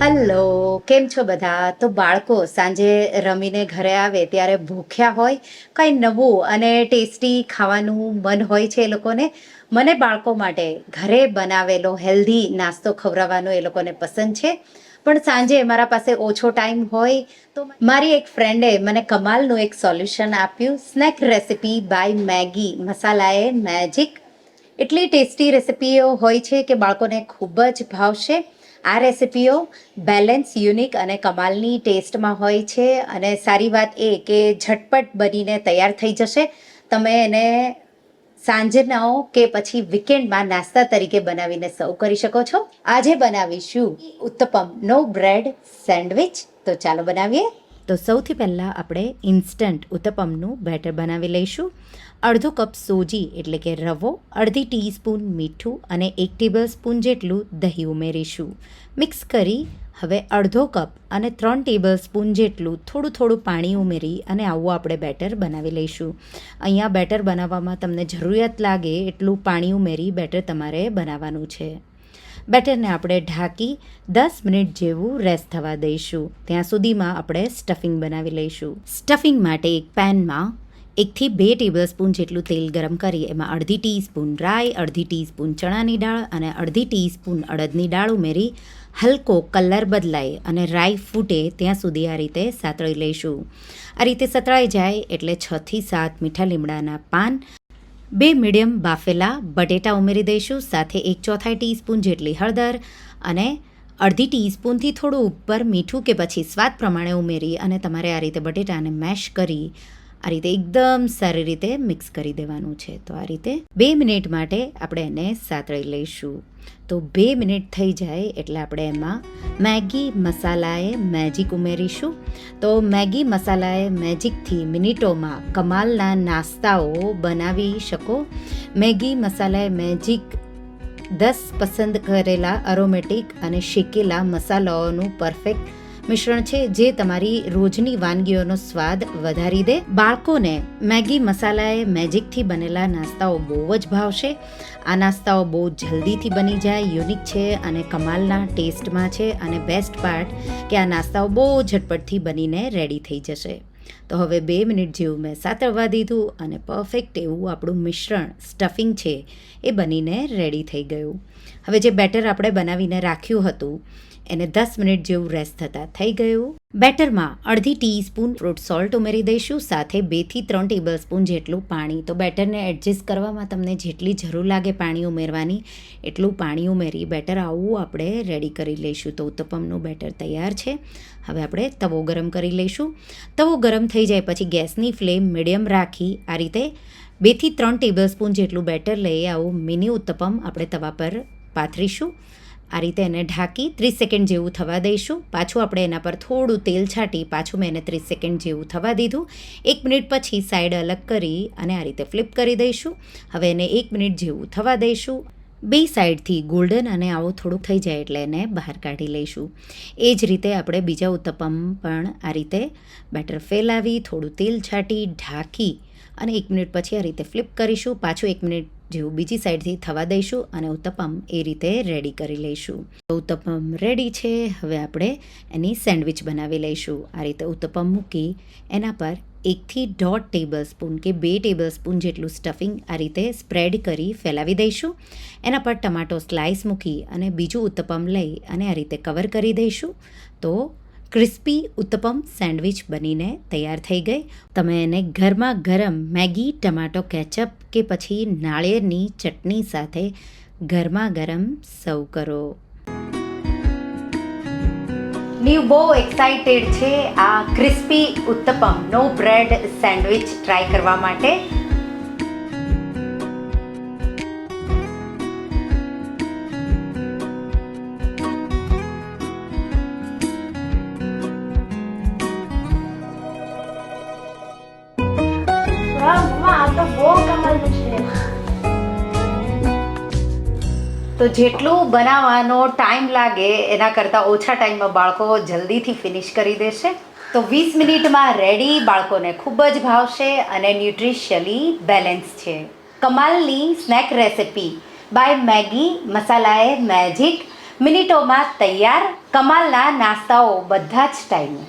Hello, કેમ છો બધા? તો બાળકો સાંજે રમીને ઘરે આવે ત્યારે ભૂખ્યા હોય, કંઈ નવું અને ટેસ્ટી ખાવાનું મન હોય છે એ લોકોને. મને બાળકો માટે ઘરે બનાવેલો હેલ્ધી નાસ્તો ખવડાવવાનો એ લોકોને પસંદ છે. પણ સાંજે મારા પાસે ઓછો ટાઈમ હોય તો મારી એક ફ્રેન્ડે મને કમાલનું એક સોલ્યુશન આપ્યું. સ્નેક રેસિપી બાય મેગી મસાલાએ મેજિક. એટલી ટેસ્ટી રેસિપીઓ હોય છે કે બાળકોને ખૂબ જ ભાવશે. આ રેસિપીઓ બેલેન્સ, યુનિક અને કમાલની ટેસ્ટમાં હોય છે. અને સારી વાત એ કે ઝટપટ બનીને તૈયાર થઈ જશે. તમે એને સાંજનો કે પછી વીકેન્ડમાં નાસ્તા તરીકે બનાવીને સર્વ કરી શકો છો. આજે બનાવીશું ઉત્તપમનો બ્રેડ સેન્ડવિચ. તો ચાલો બનાવીએ. તો સૌથી પહેલાં આપણે ઇન્સ્ટન્ટ ઉત્તપમનું બેટર બનાવી લઈશું. અડધો કપ સોજી એટલે કે રવો, અડધી ટીસ્પૂન મીઠું અને 1 ટેબલસ્પૂન જેટલું દહીં ઉમેરીશું. મિક્સ કરી હવે અડધો કપ અને 3 ટેબલસ્પૂન જેટલું થોડું પાણી ઉમેરી અને આવું આપણે બેટર બનાવી લઈશું. અહીંયા બેટર બનાવવામાં તમને જરૂરિયાત લાગે એટલું પાણી ઉમેરી બેટર તમારે બનાવવાનું છે. બેટરને આપણે ઢાંકી 10 મિનિટ જેવું રેસ્ટ થવા દઈશું. ત્યાં સુધીમાં આપણે સ્ટફિંગ બનાવી લઈશું. સ્ટફિંગ માટે એક પેનમાં 1 થી 2 ટેબલસ્પૂન જેટલું તેલ ગરમ કરી એમાં અડધી ટીસ્પૂન રાઈ, અડધી ટીસ્પૂન ચણાની દાળ અને અડધી ટીસ્પૂન અડદની દાળ ઉમેરી હલકો કલર બદલાય અને રાઈ ફૂટે ત્યાં સુધી આ રીતે સાતળી લઈશું. આ રીતે સતળાઈ જાય એટલે 6 થી 7 મીઠા લીમડાના પાન, 2 મીડિયમ બાફેલા બટેટા ઉમેરી દઈશું. સાથે 1/4 ટીસ્પૂન જેટલી હળદર અને અડધી ટીસ્પૂનથી થોડું ઉપર મીઠું કે પછી સ્વાદ પ્રમાણે ઉમેરી અને તમારે આ રીતે બટેટાને મેશ કરી આ રીતે એકદમ સારી રીતે મિક્સ કરી દેવાનું છે. તો આ રીતે 2 મિનિટ માટે આપણે એને સાતળી લઈશું. તો 2 મિનિટ થઈ જાય એટલે આપણે એમાં મેગી મસાલાએ મેજિક ઉમેરીશું. તો મેગી મસાલાએ મેજિકથી મિનિટોમાં કમાલના નાસ્તાઓ બનાવી શકો. મેગી મસાલાએ મેજિક 10 પસંદ કરેલા અરોમેટિક અને શેકેલા મસાલાઓનું પરફેક્ટ મિશ્રણ છે જે તમારી રોજની વાનગીઓનો સ્વાદ વધારી દે. બાળકોને મેગી મસાલાએ મેજિકથી બનેલા નાસ્તાઓ બહુ જ ભાવશે. આ નાસ્તાઓ બહુ જલ્દીથી બની જાય, યુનિક છે અને કમાલના ટેસ્ટમાં છે. અને બેસ્ટ પાર્ટ કે આ નાસ્તાઓ બહુ ઝટપટથી બનીને રેડી થઈ જશે. તો હવે 2 મિનિટ જેવું મેં સાતળવા દીધું અને પરફેક્ટ એવું આપણું મિશ્રણ સ્ટફિંગ છે એ બનીને રેડી થઈ ગયું. હવે જે બેટર આપણે બનાવીને રાખ્યું હતું એને 10 મિનિટ જેવું રેસ્ટ થતાં થઈ ગયું. બેટરમાં અડધી ટીસ્પૂન ફ્રૂટ સોલ્ટ ઉમેરી દઈશું. સાથે 2 થી 3 ટેબલસ્પૂન જેટલું પાણી. તો બેટરને એડજસ્ટ કરવામાં તમને જેટલી જરૂર લાગે પાણી ઉમેરવાની એટલું પાણી ઉમેરી બેટર આવું આપણે રેડી કરી લઈશું. તો ઉત્તપમનું બેટર તૈયાર છે. હવે આપણે તવો ગરમ કરી લઈશું. તવો ગરમ થઈ જાય પછી ગેસની ફ્લેમ મીડિયમ રાખી આ રીતે 2 થી 3 ટેબલસ્પૂન જેટલું બેટર લઈ આવું મિની ઉત્તપમ આપણે તવા પર પાથરીશું. આ રીતે એને ઢાંકી 30 સેકન્ડ જેવું થવા દઈશું. પાછું આપણે એના પર થોડું તેલ છાંટી પાછું મેં એને 30 સેકન્ડ જેવું થવા દીધું. 1 મિનિટ પછી સાઈડ અલગ કરી અને આ રીતે ફ્લિપ કરી દઈશું. હવે એને 1 મિનિટ જેવું થવા દઈશું. 2 સાઈડથી ગોલ્ડન અને આવું થોડુંક થઈ જાય એટલે એને બહાર કાઢી લઈશું. એ જ રીતે આપણે બીજા ઉત્તપમ પણ આ રીતે બેટર ફેલાવી થોડું તેલ છાંટી ઢાંકી અને 1 મિનિટ પછી આ રીતે ફ્લિપ કરીશું. પાછું 1 મિનિટ જેવું બીજી સાઈડથી થવા દઈશું અને ઉત્તપમ એ રીતે રેડી કરી લઈશું. તો ઉત્તપમ રેડી છે. હવે આપણે એની સેન્ડવિચ બનાવી લઈશું. આ રીતે ઉત્તપમ મૂકી એના પર 1 થી 1.5 ટેબલસ્પૂન કે 2 ટેબલસ્પૂન જેટલું સ્ટફિંગ આ રીતે સ્પ્રેડ કરી ફેલાવી દઈશું. એના પર ટમાટો સ્લાઇસ મૂકી અને બીજું ઉત્તપમ લઈ અને આ રીતે કવર કરી દઈશું. તો ક્રિસ્પી ઉત્તપમ સેન્ડવિચ બનીને તૈયાર થઈ ગઈ. તમે એને ગરમા ગરમ મેગી, ટમાટો કેચઅપ કે પછી નાળિયેરની ચટણી સાથે ગરમા ગરમ સર્વ કરો. નીવ બહુ એક્સાઇટેડ છે આ ક્રિસ્પી ઉત્તપમનો બ્રેડ સેન્ડવિચ ટ્રાય કરવા માટે. તો જેટલું બનાવવાનો ટાઈમ લાગે એના કરતાં ઓછા ટાઈમમાં બાળકો જલ્દીથી ફિનિશ કરી દેશે. તો 20 મિનિટમાં રેડી. બાળકોને ખૂબ જ ભાવશે અને ન્યુટ્રિશિયલી બેલેન્સ છે. કમાલની સ્નેક રેસિપી બાય મેગી મસાલાએ મેજિક મિનિટોમાં તૈયાર કમાલના નાસ્તાઓ બધા જ ટાઈમે.